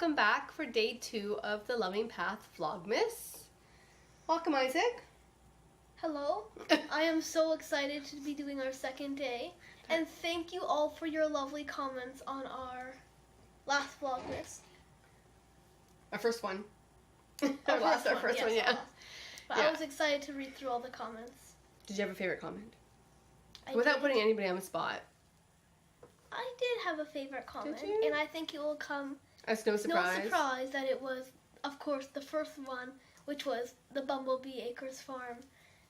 welcome back for day 2 of the Loving Path Vlogmas. Welcome, Isaac. Hello. I am so excited to be doing our second day, and thank you all for your lovely comments on our last Vlogmas. Our first one. Our first one, yeah. But I was excited to read through all the comments. Did you have a favorite comment? I Without did. putting anybody on the spot. I did have a favorite comment, Did you? and I think it will come As no surprise. no surprise that it was, of course, the first one, which was the Bumblebee Acres Farm.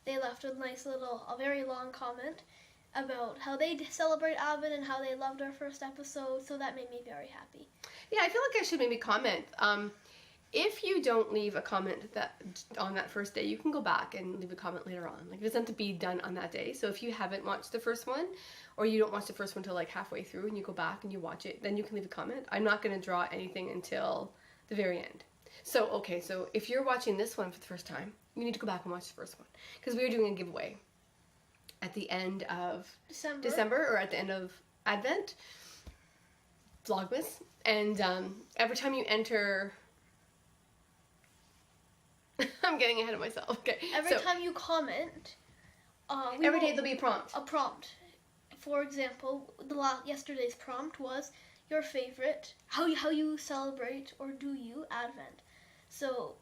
They left a very long comment about how they celebrate Advent and how they loved our first episode, so that made me very happy. Yeah, I feel like I should maybe comment. If you don't leave a comment on that first day, you can go back and leave a comment later on. Like, it doesn't have to be done on that day. So if you haven't watched the first one, or you don't watch the first one till like halfway through and you go back and you watch it, then you can leave a comment. I'm not going to draw anything until the very end. So, okay, so if you're watching this one for the first time, you need to go back and watch the first one. Because we are doing a giveaway at the end of December or at the end of Advent, Vlogmas. And every time you enter... I'm getting ahead of myself. Okay. Every time you comment, every day there'll be a prompt. A prompt. For example, yesterday's prompt was your favorite, how you celebrate or do you Advent. So.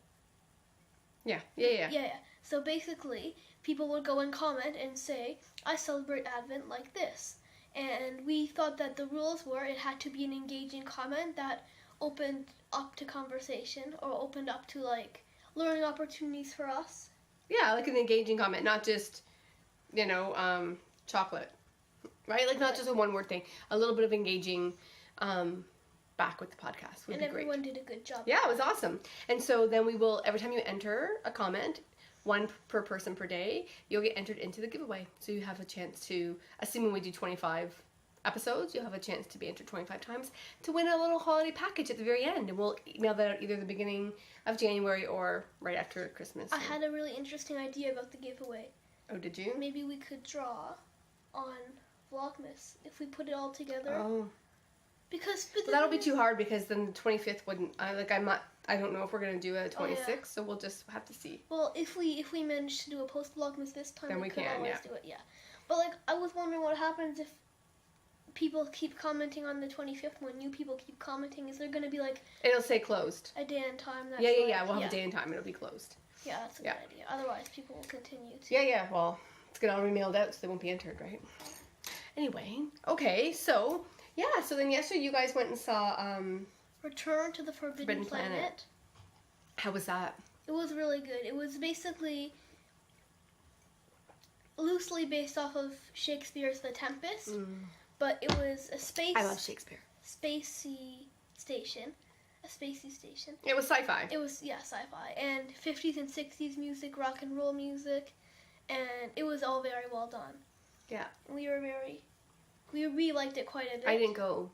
Yeah. So basically, people would go and comment and say, I celebrate Advent like this. And we thought that the rules were it had to be an engaging comment that opened up to conversation or opened up to like learning opportunities for us. Yeah, like an engaging comment, not just, chocolate, right? Like, not just a one-word thing. A little bit of engaging back with the podcast would be great. And everyone did a good job. Yeah, it was awesome. And so then we will, every time you enter a comment, one per person per day, you'll get entered into the giveaway. So you have a chance to, assuming we do 25 episodes, you'll have a chance to be entered 25 times to win a little holiday package at the very end, and we'll email that out either the beginning of January or right after Christmas. I had a really interesting idea about the giveaway. Oh, did you? Maybe we could draw on Vlogmas if we put it all together. Oh. But that'll be too hard because then the 25th wouldn't. I don't know if we're gonna do a 26th, so we'll just have to see. Well, if we manage to do a post Vlogmas this time, then we could can. always do it. Yeah. But like, I was wondering what happens if people keep commenting on the 25th when new people keep commenting. Is there going to be like... It'll say closed. A day and time? That's We'll have a day and time. It'll be closed. Yeah, that's a good idea. Otherwise, people will continue to... Yeah. Well, it's going to all be mailed out, so they won't be entered, right? Anyway. Okay, so... Yeah, so then yesterday you guys went and saw... Return to the Forbidden Planet. How was that? It was really good. It was basically... loosely based off of Shakespeare's The Tempest. But it was a space... I love Shakespeare. Spacey station. A spacey station. It was sci-fi. It was, sci-fi. And 50s and 60s music, rock and roll music. And it was all very well done. Yeah. We liked it quite a bit. I didn't go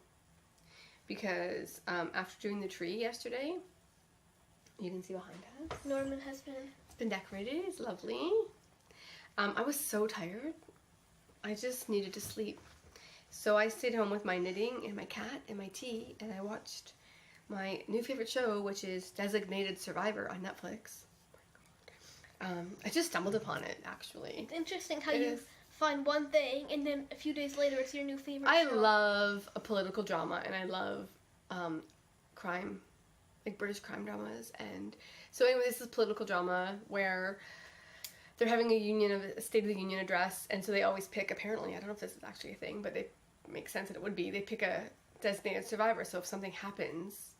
because after doing the tree yesterday, you can see behind us. Norman has been... It's been decorated. It's lovely. I was so tired. I just needed to sleep. So I stayed home with my knitting and my cat and my tea, and I watched my new favorite show, which is Designated Survivor on Netflix. I just stumbled upon it, actually. It's interesting how you find one thing, and then a few days later it's your new favorite show. I love a political drama, and I love crime, like British crime dramas. And so anyway, this is a political drama where they're having a State of the Union address, and so they always pick, apparently, I don't know if this is actually a thing, but it makes sense that it would be, they pick a designated survivor. So if something happens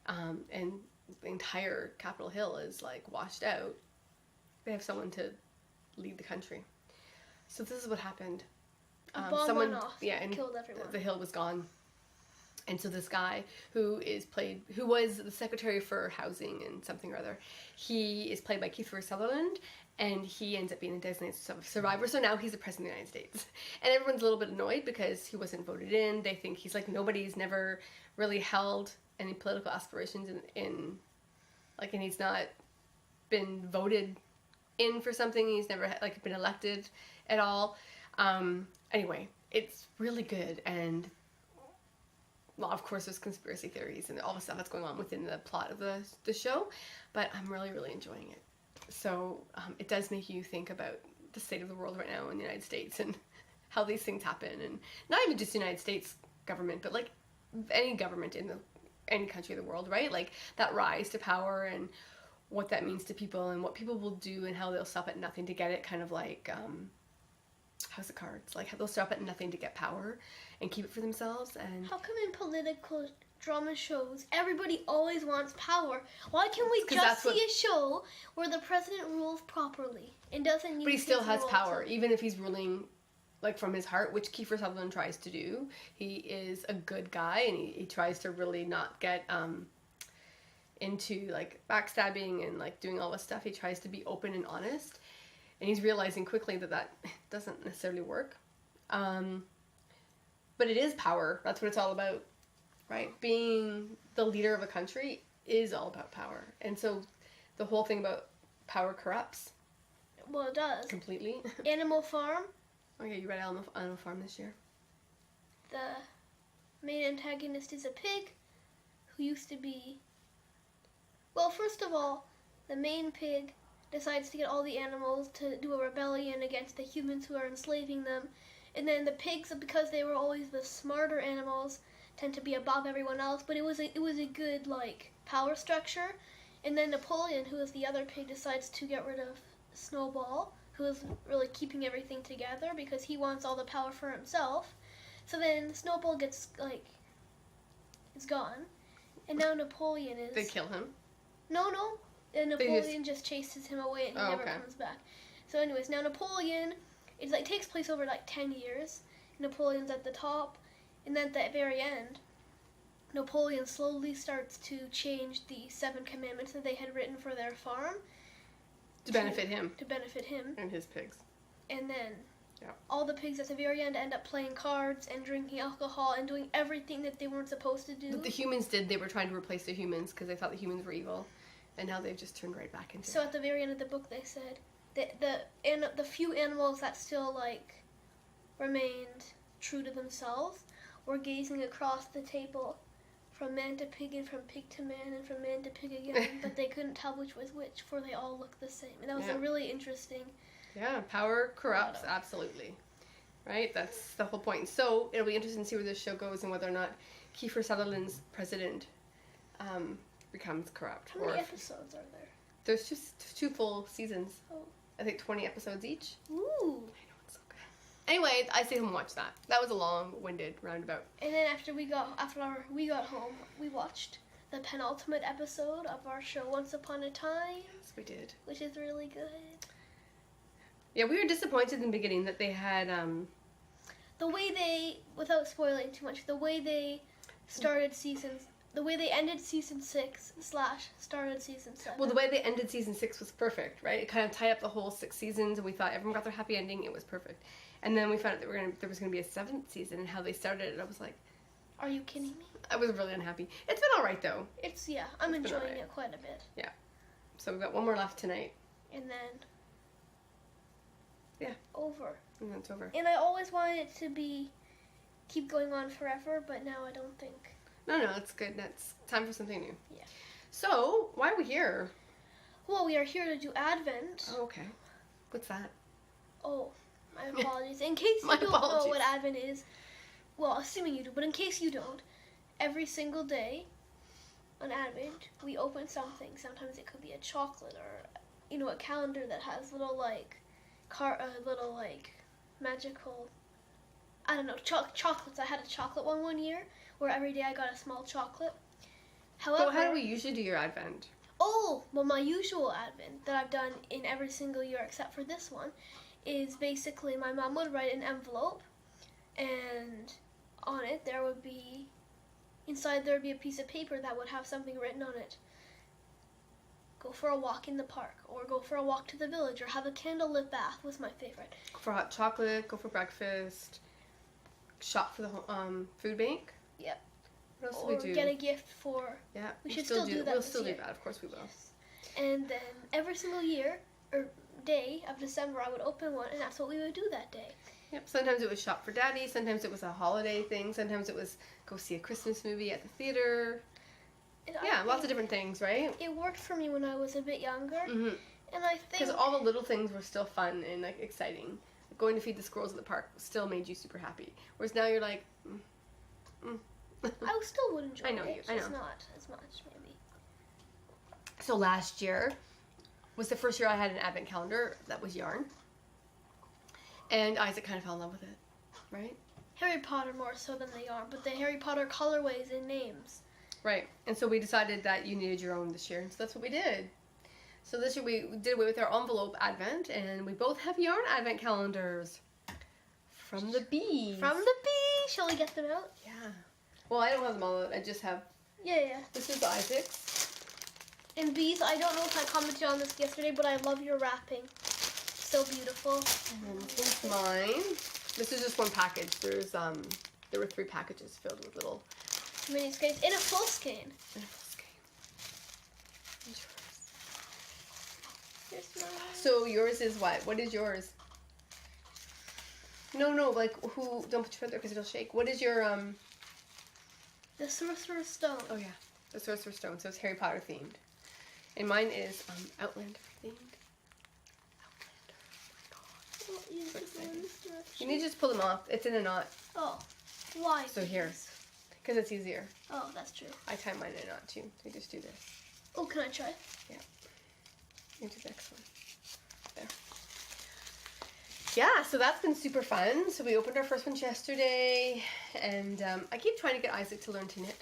and the entire Capitol Hill is like washed out, they have someone to lead the country. So this is what happened. Bomb went off and killed everyone. The hill was gone. And so this guy who was the Secretary for Housing and something or other, he is played by Kiefer Sutherland, and he ends up being a designated survivor. So now he's the President of the United States. And everyone's a little bit annoyed because he wasn't voted in. They think he's like, nobody's never really held any political aspirations and he's not been voted in for something. He's never been elected at all. Anyway, it's really good, and well, of course, there's conspiracy theories and all the stuff that's going on within the plot of the show, but I'm really, really enjoying it. So it does make you think about the state of the world right now in the United States and how these things happen, and not even just the United States government, but like any government in any country of the world, right? Like that rise to power and what that means to people and what people will do and how they'll stop at nothing to get it, kind of like House of Cards, like how they'll stop at nothing to get power and keep it for themselves. And how come in political drama shows everybody always wants power? Why can't we 'cause just see a show where the president rules properly and doesn't use but he still his has role power, to- even if he's ruling like from his heart, which Kiefer Sutherland tries to do. He is a good guy, and he tries to really not get into like backstabbing and like doing all this stuff. He tries to be open and honest, and he's realizing quickly that doesn't necessarily work. But it is power. That's what it's all about, right? Being the leader of a country is all about power. And so the whole thing about power corrupts. Well, it does. Completely. Animal Farm, Okay, you read Animal Farm this year? the main antagonist is a pig who used to be... Well, first of all, the main pig decides to get all the animals to do a rebellion against the humans who are enslaving them. And then the pigs, because they were always the smarter animals, tend to be above everyone else. But it was a good, like, power structure. And then Napoleon, who is the other pig, decides to get rid of Snowball, who is really keeping everything together because he wants all the power for himself. So then Snowball gets, like, is gone. And now Napoleon is... They kill him. No. And Napoleon just chases him away and he never comes back. So anyways, now Napoleon, it like takes place over like 10 years. Napoleon's at the top. And then at the very end, Napoleon slowly starts to change the 7 commandments that they had written for their farm. To benefit him. To benefit him. And his pigs. And then all the pigs at the very end end up playing cards and drinking alcohol and doing everything that they weren't supposed to do. What the humans did, they were trying to replace the humans because they thought the humans were evil. And now they've just turned right back into So at the very end of the book they said that the few animals that still like remained true to themselves were gazing across the table from man to pig and from pig to man and from man to pig again, but they couldn't tell which was which, for they all looked the same. And that was a really interesting... Yeah, power corrupts, absolutely. Right? That's the whole point. So it'll be interesting to see where this show goes and whether or not Kiefer Sutherland's president becomes corrupt. How many episodes are there? There's just 2 full seasons. Oh. I think 20 episodes each. Ooh. I know, it's so good. Anyway, I say him watch that. That was a long-winded roundabout. And then after we got home, we watched the penultimate episode of our show Once Upon a Time. Yes, we did. Which is really good. Yeah, we were disappointed in the beginning that they had the way they, without spoiling too much, the way they ended season 6 / started season 7. Well, the way they ended season 6 was perfect, right? It kind of tied up the whole 6 seasons, and we thought everyone got their happy ending. It was perfect. And then we found out that there was going to be a 7th season, and how they started it, I was like... Are you kidding me? I was really unhappy. It's been alright, though. I'm enjoying it quite a bit. Yeah. So we've got 1 more left tonight. And then... Yeah. Over. And then it's over. And I always wanted it to keep going on forever, but now I don't think. No, it's good. It's time for something new. Yeah. So, why are we here? Well, we are here to do Advent. Oh, okay. What's that? Oh, my apologies. In case you don't know what Advent is, well, assuming you do, but in case you don't, every single day on Advent, we open something. Sometimes it could be a chocolate or, a calendar that has little, magical, I don't know, chocolates. I had a chocolate one year where every day I got a small chocolate. However, So how do we usually do your Advent? Oh, well, my usual Advent that I've done in every single year except for this one is basically my mom would write an envelope, and on it inside there would be a piece of paper that would have something written on it. Go for a walk in the park, or go for a walk to the village, or have a candlelit bath was my favorite. Go for hot chocolate, go for breakfast, shop for the food bank. Yep. What else Or do we do? get a gift for... Yeah, we should still do that We'll this still year. do that, of course we will. Yes. And then every single year, or day of December I would open one, and that's what we would do that day. Yep. Sometimes it was shop for daddy. Sometimes it was a holiday thing. Sometimes it was go see a Christmas movie at the theater. And Yeah, lots of different things, right? It worked for me when I was a bit younger, Mhm. and I think Because all the little things were still fun and like exciting. Like, going to feed the squirrels at the park still made you super happy. Whereas now you're like, I still would enjoy I know it. you, I Just know. not as much, maybe. So last year was the first year I had an advent calendar that was yarn. And Isaac kind of fell in love with it, right? Harry Potter more so than the yarn, but the Harry Potter colorways and names. Right. And so we decided that you needed your own this year, and so that's what we did. So this year we did away with our envelope advent, and we both have yarn advent calendars from the bees. From the bee! Shall we get them out? Yeah. Well, I don't have them all out. I just have, Yeah. this is Isaac's. And bees, I don't know if I commented on this yesterday, but I love your wrapping. So beautiful. And this is mine. This is just one package. There were 3 packages filled with little Mini skeins in a full skein. Here's mine. So yours is what? What is yours? No, like who? Don't put your foot there because it'll shake. What is your The Sorcerer's Stone. Oh yeah, the Sorcerer's Stone. So it's Harry Potter themed, and mine is Outlander themed. You need to just pull them off. It's in a knot. Oh, why? So here, because it's easier. Oh, that's true. I tie mine in a knot too. So you just do this. Oh, can I try? You do the next one. There. Yeah, so that's been super fun. So we opened our first one yesterday, and I keep trying to get Isaac to learn to knit.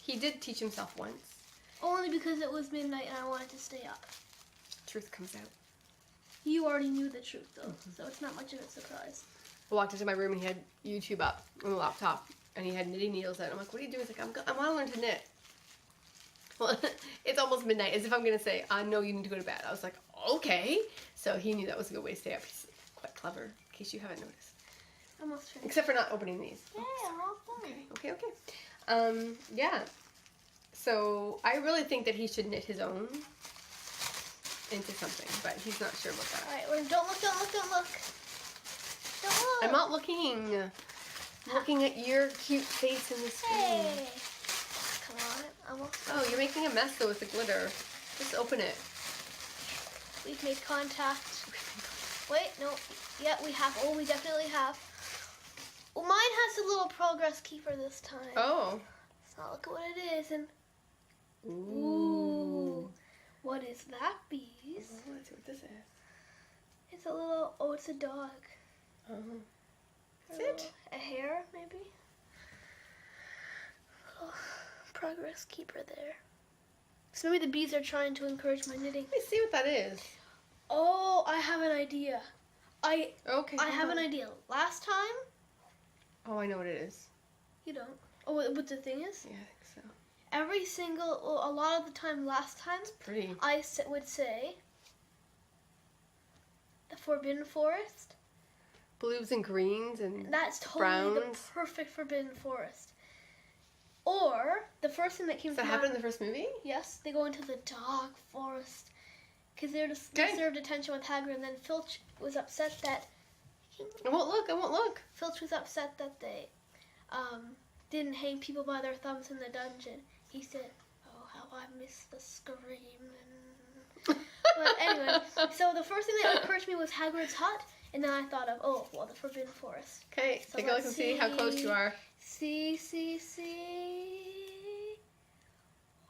He did teach himself once. Only because it was midnight and I wanted to stay up. Truth comes out. You already knew the truth, though, so it's not much of a surprise. I walked into my room and he had YouTube up on the laptop, and he had knitting needles out. I'm like, what are you doing? He's like, I want to learn to knit. Well, it's almost midnight, as if I'm going to say, no, you need to go to bed. I was like, okay. So he knew that was a good way to stay up. He's quite clever, in case you haven't noticed. Almost finished. Except for not opening these. Yeah, all fine. Okay. Yeah. So I really think that he should knit his own into something, but he's not sure about that. Alright, don't look. Don't look. I'm not looking. I'm looking at your cute face in the screen. Hey. Come on, almost. Oh, you're making a mess though with the glitter. Just open it. We've made contact. Wait, no. Yeah, we have. Oh, we definitely have. Well, mine has a little progress keeper this time. Oh. Let's not look at what it is. And Ooh. what is that, bees? Oh, let's see what this is. It's a little. Oh, it's a dog. Oh. That's A it? little- A hare, maybe. Oh, progress keeper there. So maybe the bees are trying to encourage my knitting. Let me see what that is. Oh, I have an idea. Okay. I have an idea. Last time, Oh, I know what it is. you don't. Oh, what the thing is? Yeah, I think so. Every single, well, a lot of the time, last time, Pretty. I would say the Forbidden Forest. Blues and greens and That's totally browns. the perfect Forbidden Forest. Or the first thing that came Does that to happen in mind. the first movie? Yes, they go into the dark forest because they Okay. served attention with Hagrid, and then Filch was upset that I won't look. Filch was upset that they didn't hang people by their thumbs in the dungeon. He said, "Oh, how I miss the screaming." But anyway, so the first thing that occurred to me was Hagrid's hut, and then I thought of, oh, well, the Forbidden Forest. Okay, So take a look let's and see how close you are. See.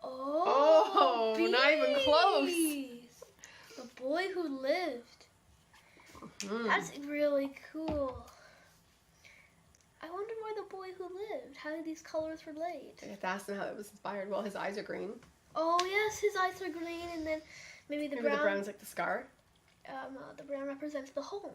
Oh, not even close. bees. The Boy Who Lived. Mm. That's really cool. I wonder why The Boy Who Lived. How did these colors relate? I have to ask him how it was inspired. Well, his eyes are green. Oh yes, his eyes are green, and then maybe the Maybe brown. the brown's like the scar. The brown represents the home.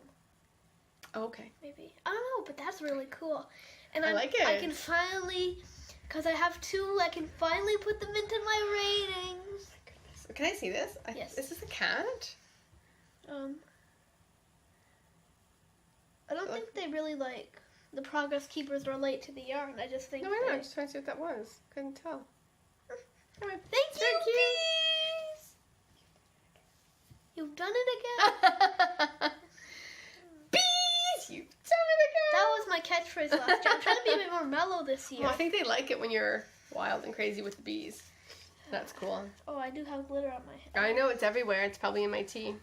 Oh, okay. Maybe I don't know, but that's really cool. And I like it. I can finally, because I have 2, I can finally put them into my ratings. My goodness. Can I see this? Yes. Is this a cat? I don't think they really the progress keepers relate to the yarn. I just think. No, I know. I'm just trying to see what that was. Couldn't tell. Thank you, bees. You've done it again. Bees! You've done it again! That was my catchphrase last year. I'm trying to be a bit more mellow this year. Well, I think they like it when you're wild and crazy with the bees. That's cool. Oh, I do have glitter on my head. I know, it's everywhere. It's probably in my tea.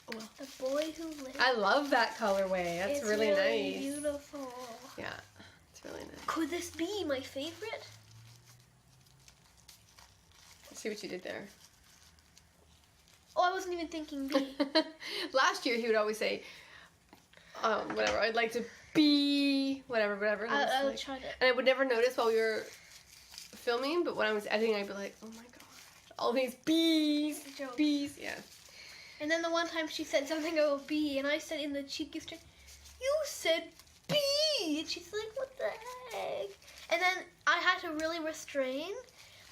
The boy who lived. I love that colorway. That's It's really nice. Beautiful. Yeah, it's really nice. Could this be my favorite? Let's see what you did there. Oh, I wasn't even thinking bee. Last year he would always say, whatever, I'd like to be, whatever. And I would like, try to. and I would never notice while we were filming, but when I was editing, I'd be like, oh my god, all these bees, Joke. bees, yeah. And then the one time she said something about bee, and I said in the cheekiest way, "You said bee," and she's like, "What the heck?" And then I had to really restrain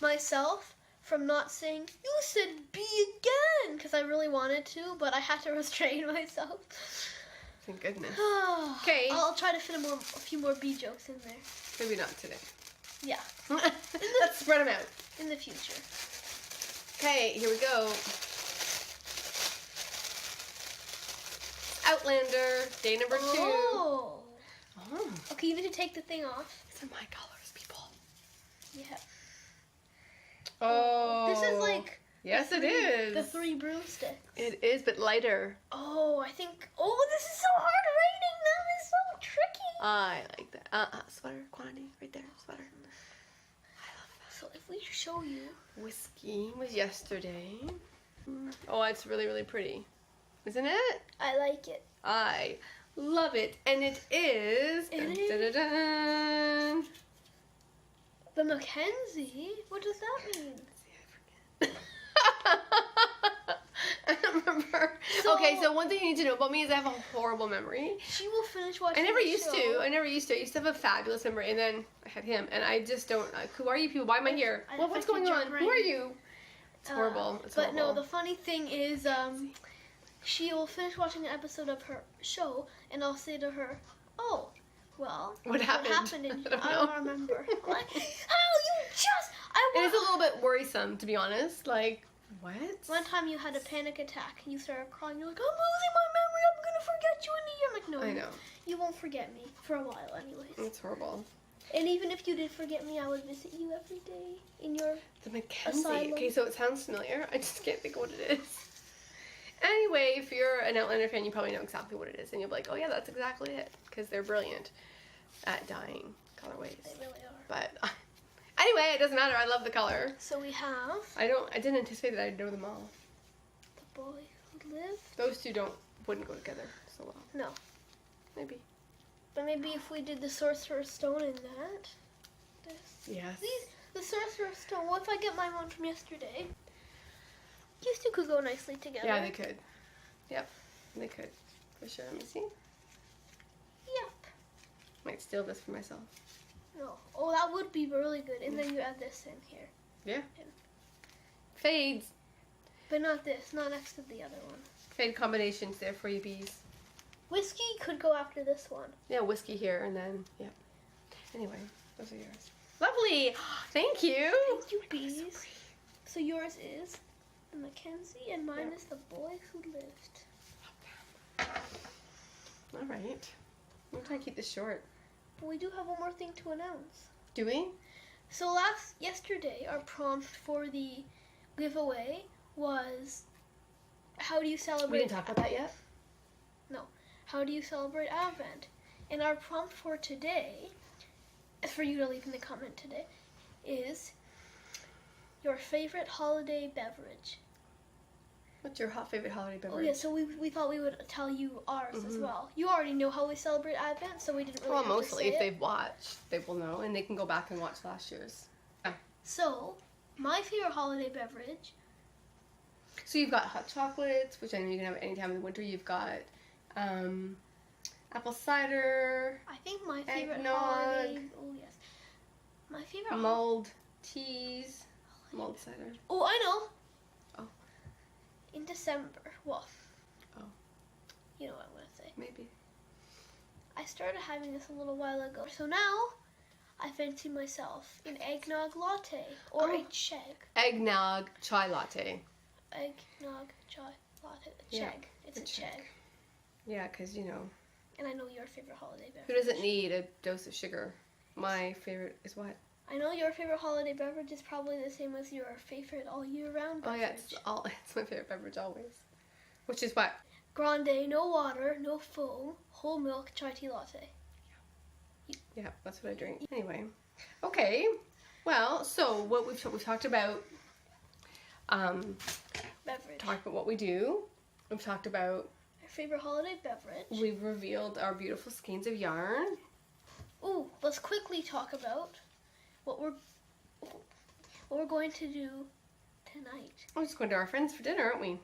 myself from not saying, "You said bee again," because I really wanted to, but I had to restrain myself. Thank goodness. Okay. I'll try to fit a few more bee jokes in there. Maybe not today. Yeah. Let's spread them out. In the future. Okay, here we go. Outlander, day number 2. Oh. Oh. Okay, you need to take the thing off. These are my colors, people. Yeah. Oh. This is like... Yes, it is. The 3 broomsticks. It is, but lighter. Oh, I think... Oh, this is so hard rating. That is so tricky. I like that. Sweater, quantity, right there, sweater. I love that. So if we show you... Whiskey was yesterday. Oh, it's really, really pretty. Isn't it? I like it. I love it. And it is... Dun. The Mackenzie? What does that mean? I don't remember. Okay, so one thing you need to know about me is I have a horrible memory. She will finish watching I never the used show. to. I used to have a fabulous memory, and then I had him, and I just don't. Who are you people? Why am I here? I What's going on? affected Who your are brain. you? It's horrible. It's but horrible. no, the funny thing is, she will finish watching an episode of her show, and I'll say to her, "Oh, well, What happened? in, I I don't don't remember." I'm like, how you just? It is a little bit worrisome, to be honest. Like, what? One time you had a panic attack and you started crying. You're like, "I'm losing my memory. I'm gonna forget you in a year." I'm like, "No, I know. you won't forget me for a while, anyways." It's horrible. And even if you did forget me, I would visit you every day in your The Mackenzie. Asylum. Okay, so it sounds familiar. I just can't think of what it is. Anyway, if you're an Outlander fan, you probably know exactly what it is, and you'll be like, "Oh yeah, that's exactly it," because they're brilliant at dyeing colorways. They really are. But anyway, it doesn't matter. I love the color. So we have I didn't anticipate that I'd know them all. the boy who lived. Those two wouldn't go together so well. No. Maybe. But maybe if we did the Sorcerer's Stone in that. Yes. The Sorcerer's Stone. What if I get my one from yesterday? These two could go nicely together. Yeah, they could. Yep, they could. For sure. Let me see. Yep. Might steal this for myself. No. Oh, that would be really good. And then you add this in here. Yeah. Fades. But not this. Not next to the other one. Fade combinations there for you, bees. Whiskey could go after this one. Yeah, whiskey here and then, yeah. Anyway, those are yours. Lovely. Thank you. Thank you, bees. So yours is the Mackenzie, and mine is the boy who lived. All right. I'm trying to keep this short. But we do have one more thing to announce. Do we? So yesterday, our prompt for the giveaway was, how do you celebrate? We didn't talk about that yet? No. How do you celebrate Advent? And our prompt for today, for you to leave in the comment today, is your favorite holiday beverage. What's your favorite holiday beverage? Oh yeah, so we thought we would tell you ours as well. You already know how we celebrate Advent, so we didn't really Well, have to mostly say if it. they've watched, they will know, and they can go back and watch last year's. Yeah. So, my favorite holiday beverage. So you've got hot chocolates, which I know you can have any time in the winter. You've got apple cider, I think my favorite eggnog, holiday. Oh yes, my favorite. mulled teas, mulled cider. Oh, I know. Oh. In December. Well. Oh. You know what I'm gonna say. Maybe. I started having this a little while ago. So now, I fancy myself an eggnog latte or a cheg. Eggnog chai latte. eggnog chai latte. Yeah, Cheg. It's a cheg. Yeah, because, you know. And I know your favorite holiday beverage. Who doesn't need a dose of sugar? My favorite is what? I know your favorite holiday beverage is probably the same as your favorite all year round beverage. Oh yeah, it's my favorite beverage always. Which is what? Grande, no water, no foam, whole milk chai tea latte. Yeah, that's what I drink. Anyway, okay. Well, so what we've talked about. Beverage. Talked about what we do. We've talked about Our favorite holiday beverage. We've revealed our beautiful skeins of yarn. Ooh, let's quickly talk about what we're going to do tonight. We're just going to our friends for dinner, aren't we?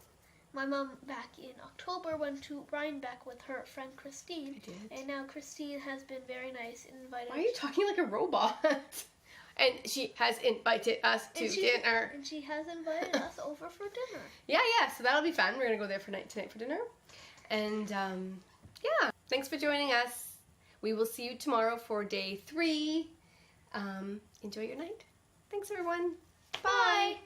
My mom back in October went to Rhinebeck with her friend Christine. I did. And now Christine has been very nice and invited Why are you talking like a robot? And she has invited us to dinner. And she has invited us over for dinner. Yeah, so that'll be fun. We're going to go there tonight for dinner. And yeah, thanks for joining us. We will see you tomorrow for day 3. Enjoy your night. Thanks, everyone. Bye.